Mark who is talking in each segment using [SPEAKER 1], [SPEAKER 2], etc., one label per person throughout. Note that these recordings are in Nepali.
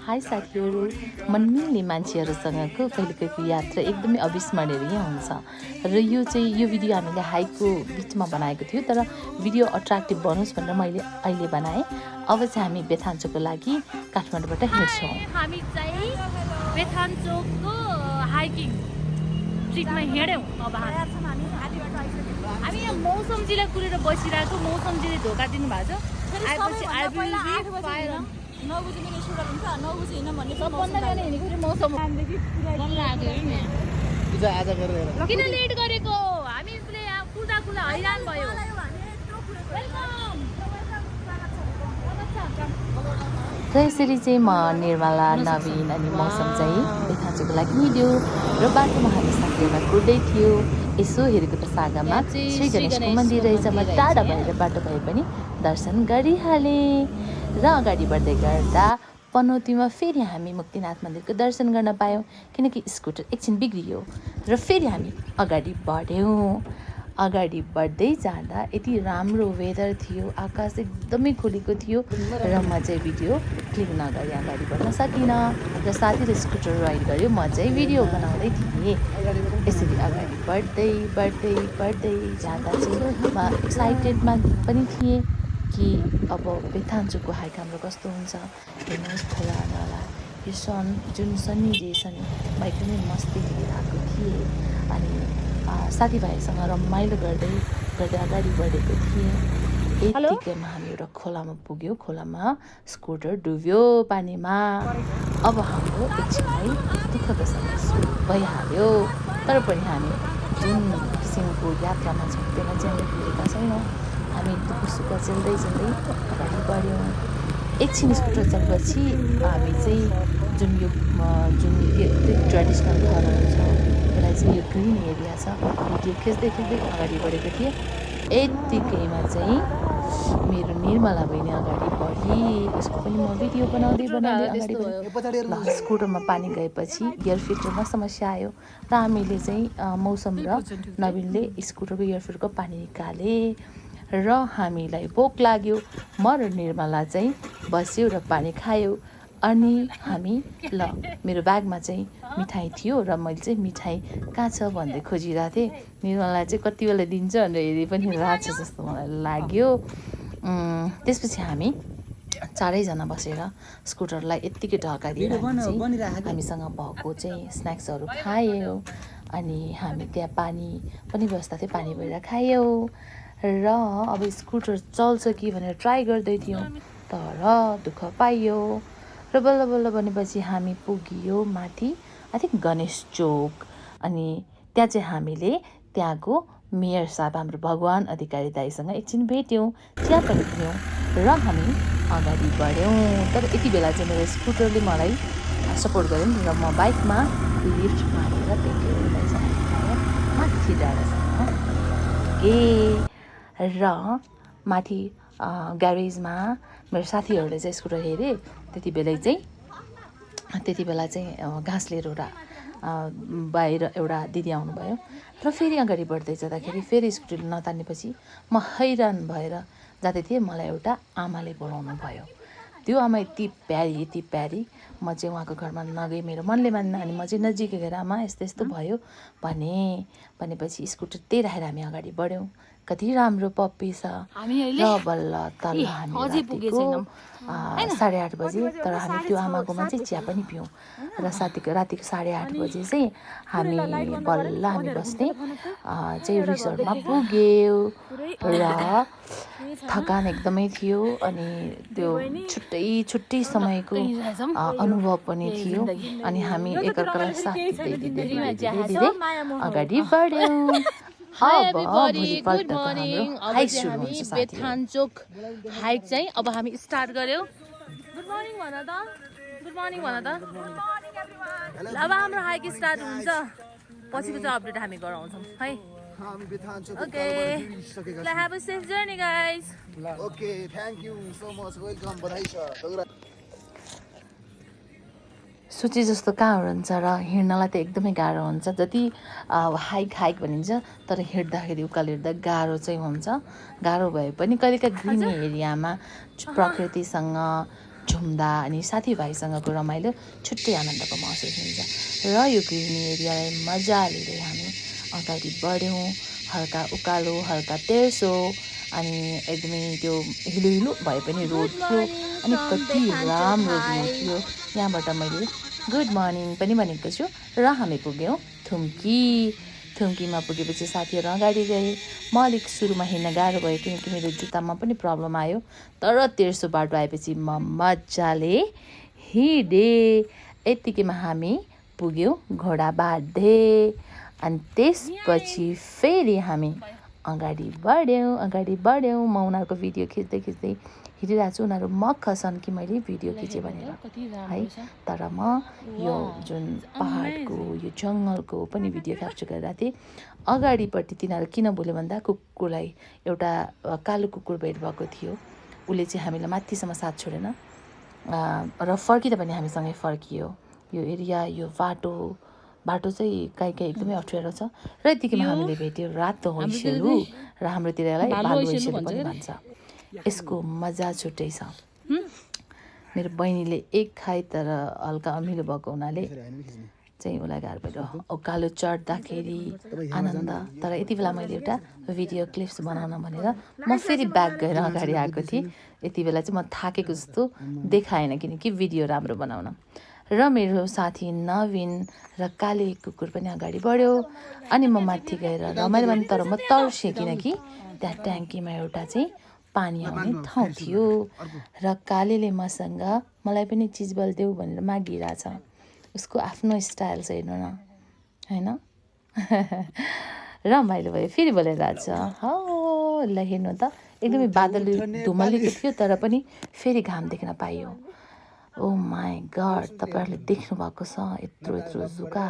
[SPEAKER 1] हाई साथीहरू, मनमिल्ने मान्छेहरूसँगको कहिलेकाहीँको यात्रा एकदमै अविस्मरणीय हुन्छ। र यो भिडियो हामीले हाइकको बिचमा बनाएको थियो, तर भिडियो अट्र्याक्टिभ बनोस् भनेर मैले अहिले बनाएँ। अब चाहिँ हामी बेथान्चोकको लागि काठमाडौँबाट हिँड्छौँ।
[SPEAKER 2] हामी चाहिँ बेथान्चोकको हाइकिङ ट्रिपमा हिँड्यौँ। अब हामी यहाँ मौसमजीलाई कुरेर बसिरहेको, मौसमजीले धोका दिनुभएको छ। आएपछि किन लेट गरेको? हामीले कुदा हैरान भयो।
[SPEAKER 1] र यसरी चाहिँ म निर्मला, नवीन अनि मौसम चाहिँ बेथान्चोकको लागि हिँड्यो र बाटोमा हामी साथीहरूमा कुर्दै थियो। यसो हेरेको त सागामा श्री गणेशको मन्दिर रहेछ। म टाढा भएर बाटो भए पनि दर्शन गरिहालेँ। र अगाडि बढ्दै गर्दा पनौतीमा फेरि हामी मुक्तिनाथ मन्दिरको दर्शन गर्न पायौँ, किनकि स्कुटर एकछिन बिग्रियो र फेरि हामी अगाडि बढ्यौँ। अगाडि बढ्दै जाँदा यति राम्रो वेदर थियो, आकाश एकदमै खुलेको थियो र म चाहिँ भिडियो क्लिक नगरी अगाडि बढ्न सकिनँ र साथीले स्कुटर राइड गर्यो, म चाहिँ भिडियो बनाउँदै थिएँ। यसरी अगाडि बढ्दै जाँदा चाहिँ म एक्साइटेडमा पनि थिएँ कि अब बेथान्चोकको हाइक हाम्रो कस्तो हुन्छ। हेर्नुहोस् खोला नाला, यो जुन सन्नी डे छ नि, म एकदमै मस्ती लिइरहेको थिएँ अनि साथीभाइसँग रमाइलो गर्दै अगाडि बढेको थिएँ। यतिकैमा हामी एउटा खोलामा पुग्यौँ। खोलामा स्कुटर डुब्यो पानीमा। अब हाम्रो एकछिनमै दुःखद समय सुरु भइहाल्यो। तर पनि हामी जुन किसिमको यात्रामा छौँ त्यसमा चाहिँ हामी भुलेका छैनौँ। हामी दुःख सुख झेल्दै अगाडि बढ्यौँ। एकछिन स्कुटर चलेपछि हामी चाहिँ जुन ट्रेडिसनल घरहरू छ, त्यसलाई चाहिँ यो ग्रिन एरिया छ, भिडियो खिच्दै अगाडि बढेको थिएँ। यत्तिकैमा चाहिँ मेरो निर्मला बहिनी अगाडि बढी, उसको पनि म भिडियो बनाउँदै अगाडि बढेँ। ल स्कुटरमा पानी गएपछि एयर फिल्टरमा समस्या आयो र हामीले चाहिँ मौसम र नवीनले स्कुटरको एयर फिल्टरको पानी निकाले र हामीलाई भोक लाग्यो। म र निर्मला चाहिँ बस्यो र पानी खायो। अनि हामी मेरो ब्यागमा चाहिँ मिठाई थियो र मैले चाहिँ मिठाई कहाँ छ भन्दै खोजिरहेको थिएँ। निर्मला चाहिँ कति बेला दिन्छ भनेर हेरि पनि रहेछ जस्तो मलाई लाग्यो। त्यसपछि हामी चारैजना बसेर स्कुटरलाई यत्तिकै ढल्काइदिएर हामीसँग भएको चाहिँ स्न्याक्सहरू खायौँ अनि हामी त्यहाँ पानी पनि व्यवस्था थियो, पानी भएर खायौँ र अब स्कुटर चल्छ कि भनेर ट्राई गर्दै थियौँ, तर दुःख पाइयो र बल्ल भनेपछि हामी पुगियो माथि आई थिङ्क गणेश चोक। अनि त्यहाँ चाहिँ हामीले त्यहाँको मेयर साहब हाम्रो भगवान अधिकारी दाईसँग एकछिन भेट्यौँ, चिया पनि पियौँ र हामी अगाडि बढ्यौँ। तर यति बेला चाहिँ मेरो स्कुटरले मलाई सपोर्ट गर्यो र म बाइकमा लिफ्ट मारेर माथि डाँडासम्म पुगेँ र माथि ग्यारेजमा मेरो साथीहरूले चाहिँ स्कुटर हेरेँ। त्यति बेला चाहिँ घाँस लिएर बाहिर एउटा दिदी आउनुभयो र फेरि अगाडि बढ्दै जाँदाखेरि फेरि स्कुटर नतानेपछि म हैरान भएर जाँदै थिएँ। मलाई एउटा आमाले बोलाउनु भयो। त्यो आमा यति प्यारी, म चाहिँ उहाँको घरमा नगई मेरो मनले मान्न। अनि म चाहिँ नजिकै गएर आमा यस्तो भयो भनेपछि स्कुटर त्यही राखेर हामी अगाडि बढ्यौँ। कति राम्रो पप्पी छ र बल्ल तल हामी पुगेको 8:30 बजे। तर हामी त्यो आमाकोमा चाहिँ चिया पनि पियौँ र रातिको 8:30 बजे चाहिँ हामी बस्ने चाहिँ रिसोर्टमा पुग्यौँ र थकान एकदमै थियो अनि त्यो छुट्टै समयको अनुभव पनि थियो। अनि हामी एकअर्कालाई साथ दिँदै अगाडि बढ्यौँ।
[SPEAKER 2] Good morning. अब चाहिँ हामी बेथान्चोक हाइक चाहिँ अब हामी स्टार्ट गर्यौँ। गुड मर्निङ भन त। अब हाम्रो हाइक स्टार्ट हुन्छ, पछिको चाहिँ अपडेट हामी गराउँछौँ है। Okay, have a safe journey guys.
[SPEAKER 3] Okay, thank you so much. Welcome. बधाई छ।
[SPEAKER 1] सोचे जस्तो कहाँ हुन्छ र हिँड्नलाई त एकदमै गाह्रो हुन्छ। जति हाइक भनिन्छ, तर हिँड्दाखेरि उकालो हिँड्दा गाह्रो चाहिँ हुन्छ। गाह्रो भए पनि कहिलेकाहीँ ग्रिन एरियामा प्रकृतिसँग झुम्दा अनि साथीभाइसँगको रमाइलो छुट्टै आनन्दको महसुस हुन्छ र यो ग्रिनी एरियालाई मजा लिँदै हामी अगाडि बढ्यौँ हल्का उकालो हल्का तेर्सो अनि एकदमै त्यो हिलो हिलो भए पनि रोड थियो अनि कति राम्रो भ्यू थियो यहाँबाट मैले गुड मर्निङ पनि भनेको छु र हामी पुग्यौँ थुम्कीमा पुगेपछि साथीहरू अगाडि गए म अलिक सुरुमा हिँड्न गाह्रो भयो किनकि मेरो जुत्तामा पनि प्रब्लम आयो तर तेर्सो बाटो आएपछि म मजाले हिँडेँ यत्तिकैमा हामी पुग्यौँ घोडा बाँध्दै अनि त्यसपछि फेरि हामी अगाडि बढ्यौँ म उनीहरूको भिडियो खिच्दै हिँडिरहेको छु उनीहरू मख छन् कि मैले भिडियो खिचेँ भनेर है तर म यो जुन पहाडको यो जङ्गलको पनि भिडियो क्याप्चर गरिरहेको थिएँ अगाडिपट्टि तिनीहरू किन बोल्यो भन्दा कुकुरलाई एउटा कालो कुकुर भेट भएको थियो उसले चाहिँ हामीलाई माथिसम्म साथ छोडेन र फर्किँदा पनि हामीसँगै फर्कियो यो एरिया यो बाटो चाहिँ काहीँ एकदमै अप्ठ्यारो छ र यतिकैमा हामीले भेट्यो रातो हैँसीहरू र हाम्रोतिर यसलाई भालु हैँसीहरू पनि भन्छ यसको मजा छुट्टै छ मेरो बहिनीले एक खाए तर हल्का अमिलो भएको हुनाले चाहिँ उसलाई गाह्रो पऱ्यो उकालो चढ्दाखेरि आनन्द तर यति बेला मैले एउटा भिडियो क्लिप्स बनाउन भनेर म फेरि ब्याक गएर अगाडि आएको थिएँ यति बेला चाहिँ म थाकेको जस्तो देखाएन किनकि भिडियो राम्रो बनाउन र मेरो साथी नवीन र काले कुकुर पनि अगाडि बढ्यो अनि म माथि गएर रमाइलो भने तर म तर्सेँ किनकि त्यहाँ ट्याङ्कीमा एउटा चाहिँ पानी आउने ठाउँ थियो र कालेले मसँग मलाई पनि चिजबल देऊ भनेर मागिरहेछ उसको आफ्नो स्टाइल छ हेर्नु न होइन रमाइलो भयो फेरि बोलिरहेछ हो ल हेर्नु त एकदमै बादल धुमलेको थियो तर पनि फेरि घाम देख्न पाइयो ओ माई गड तपाईँहरूले देख्नु भएको छ यत्रो जुका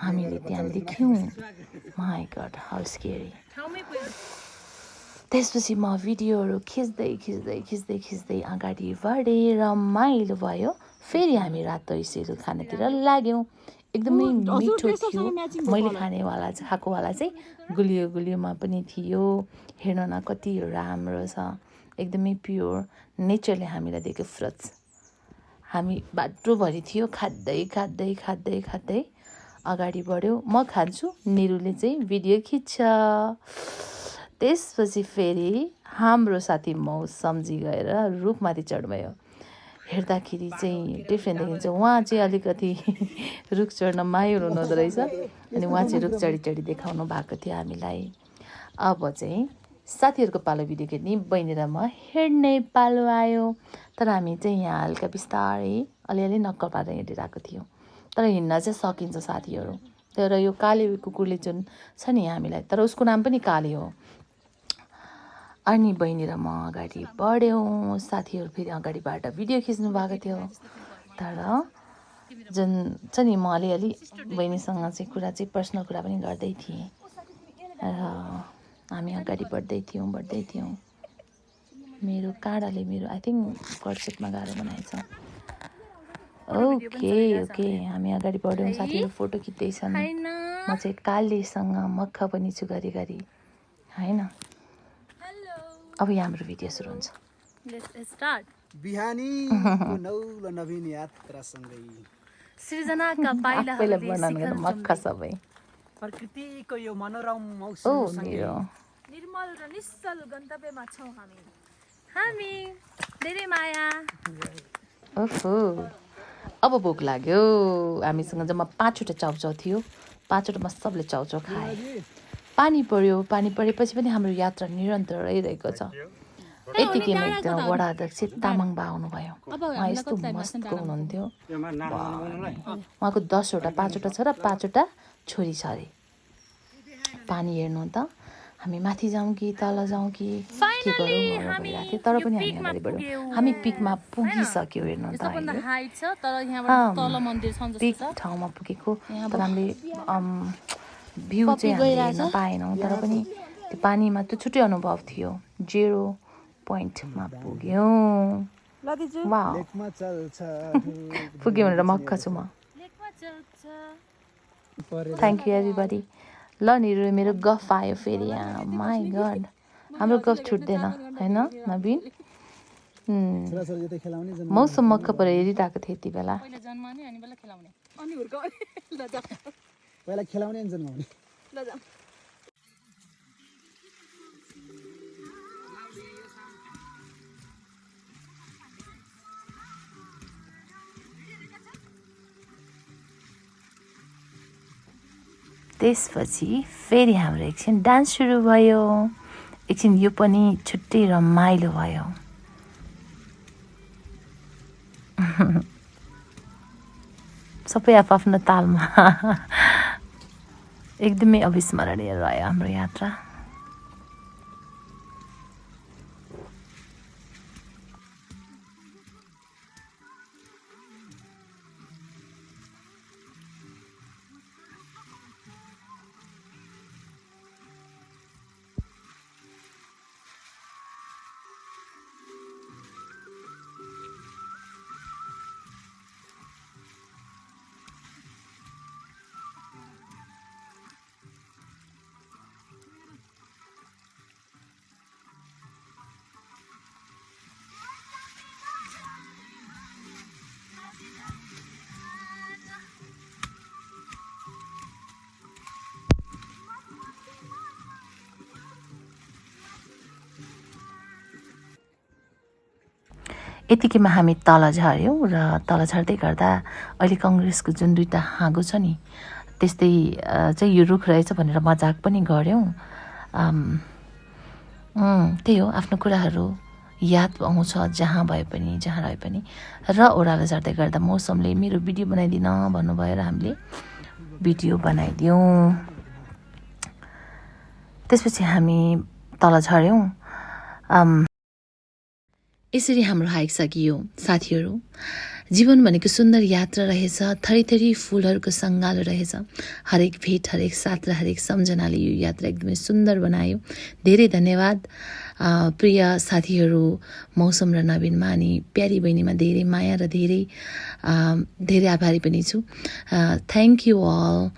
[SPEAKER 1] हामीले त्यहाँ देख्यौँ माई गड हाउ स्केरी त्यसपछि म भिडियोहरू खिच्दै अगाडि बढेँ रमाइलो भयो फेरि हामी रातो हैँसीहरू खानेतिर लाग्यौँ एकदमै मिठो थियो मैले खाएकोवाला चाहिँ गुलियोमा पनि थियो हेर्न न कति राम्रो छ एकदमै प्योर नेचरले हामीलाई दिएको फ्रुट्स हामी बाटोभरि थियो खाँदै अगाडि बढ्यौँ म खान्छु निरुले चाहिँ भिडियो खिच्छ त्यसपछि फेरि हाम्रो साथी सम्झी गएर रुखमाथि चढ्नुभयो हेर्दाखेरि चाहिँ डिफ्रेन्ट देखिन्छ उहाँ चाहिँ अलिकति रुख चढ्न माहिर हुनुहुँदो रहेछ अनि उहाँ चाहिँ रुख चढी देखाउनु भएको थियो हामीलाई अब चाहिँ साथीहरूको पालो भिडियो खेल्ने बहिनी र म हिँड्ने पालो आयो तर हामी चाहिँ यहाँ हल्का बिस्तारै अलिअलि नक्कल पारेर हिँडिरहेको थियौँ तर हिँड्न चाहिँ सकिन्छ साथीहरू तर यो काले कुकुरले जुन छ नि हामीलाई तर उसको नाम पनि काले हो अनि बहिनी र म अगाडि बढ्यौँ साथीहरू फेरि अगाडिबाट भिडियो खिच्नु भएको थियो तर जुन छ नि म अलिअलि बहिनीसँग चाहिँ पर्सनल कुरा पनि गर्दै थिएँ र हामी अगाडि बढ्दै थियौँ मेरो काँडाले मेरो आई थिङ्क कर्सेटमा गाह्रो बनाएछ ओके हामी अगाडि बढ्यौँ साथीहरू फोटो खिच्दैछन् म चाहिँ कालेसँग मक्ख पनि छु घरिघरि होइन अब यहाँ हाम्रो भिडियो सुरु हुन्छ
[SPEAKER 3] बिहानीको नौलो नवीन यात्रासँगै
[SPEAKER 2] सृजनाका पाइलाहरू
[SPEAKER 1] मक्ख सबै
[SPEAKER 3] प्रकृतिको यो मनोरम
[SPEAKER 1] ओ
[SPEAKER 3] मौसमसँगै
[SPEAKER 1] मेरो
[SPEAKER 2] निर्मल र निश्चल गन्तव्यमा छौँ हामी धेरै माया
[SPEAKER 1] ओहो अब भोक लाग्यो हामीसँग जम्मा 5वटा चाउचाउ थियो 5वटामा सबले चाउचाउ खाए पानी परेपछि पनि हाम्रो यात्रा निरन्तरै रहेको छ यतिकैमा एकजना वडा अध्यक्ष तामाङ बा आउनुभयो उहाँ यस्तो मस्तको हुनुहुन्थ्यो उहाँको 10वटा 5वटा छ र 5वटा छोरी छ अरे पानी हेर्नु त हामी माथि जाउँ कि तल जाउँ कि के गरौँ भइरहेको थियो तर पनि हामी अगाडि बढ्यौँ हामी पिकमा पुगिसक्यौँ हेर्नु त पिक ठाउँमा पुगेको तर हामीले भ्यू चाहिँ हामीले हेर्न पाएनौँ तर पनि त्यो पानीमा त्यो छुट्टै अनुभव थियो 0 पोइन्टमा पुग्यौँ पुग्यो भनेर मक्ख छु म थ्याङ्क यू एभ्रिबडी ल निरु मेरो गफ आयो फेरि यहाँ माई गड हाम्रो गफ छुट्दैन होइन नवीन
[SPEAKER 3] छोराछोरी जति खेलाउने जन्म
[SPEAKER 1] मौसम मक्क परेर हेरिरहेको थिएँ यति बेला
[SPEAKER 2] पहिला जन्माने अनि बेला खेलाउने
[SPEAKER 3] पहिला खेलाउने अनि जन्माउने
[SPEAKER 1] त्यसपछि फेरि हाम्रो एकछिन डान्स सुरु भयो एकछिन यो पनि छुट्टै रमाइलो भयो सबै आफ्नो तालमा एकदमै अविस्मरणीय रह्यो हाम्रो यात्रा यतिकैमा हामी तल झऱ्यौँ र तल झर्दै गर्दा अहिले कङ्ग्रेसको जुन दुईटा हाँगो छ नि त्यस्तै चाहिँ यो रुख रहेछ भनेर मजाक पनि गऱ्यौँ त्यही हो आफ्नो कुराहरू याद आउँछ जहाँ भए पनि जहाँ रहे पनि र ओह्रालो झर्दै गर्दा मौसमले मेरो भिडियो बनाइदिन भन्नुभयो र हामीले भिडियो बनाइदियौँ त्यसपछि हामी तल झऱ्यौँ यसरी हाम्रो हाइक सकियो साथीहरू जीवन भनेको सुन्दर यात्रा रहेछ थरी फुलहरूको सङ्गालो रहेछ हरेक भेट हरेक साथ र हरेक सम्झनाले यो यात्रा एकदमै सुन्दर बनायो धेरै धन्यवाद प्रिय साथीहरू मौसम र नवीनमा अनि प्यारी बहिनीमा धेरै माया र धेरै आभारी पनि छु थ्याङ्क यू अल